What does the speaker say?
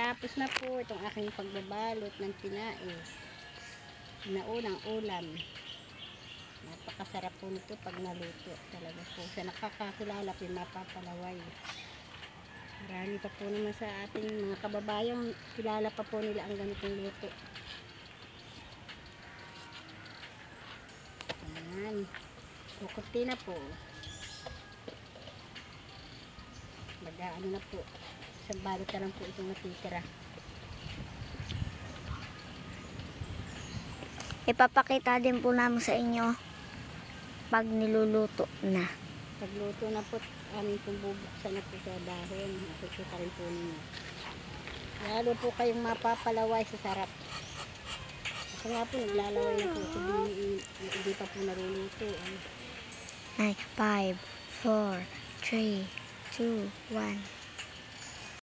Natapos na po itong aking pagbabalot ng tinais na unang ulam. Napakasarap po nito pag naluto talaga po. Sa nakakakilala po mapapalaway. Marami pa po naman sa ating mga kababayang kilala pa po nila ang ganitong luto. Ayan. Kukunti na po. Ano na po. Isang balot na lang po itong natitira. Ipapakita din po namin sa inyo pag niluluto na. Pagluto na po, amin pong bubuksan na po sa dahon. Nakikita rin po ninyo. Lalo po kayong mapapalaway sa sarap. Kasi nga po, naglalaway na po. Hindi pa po naruluto. Ay, 5, 4, 3, 2, 1.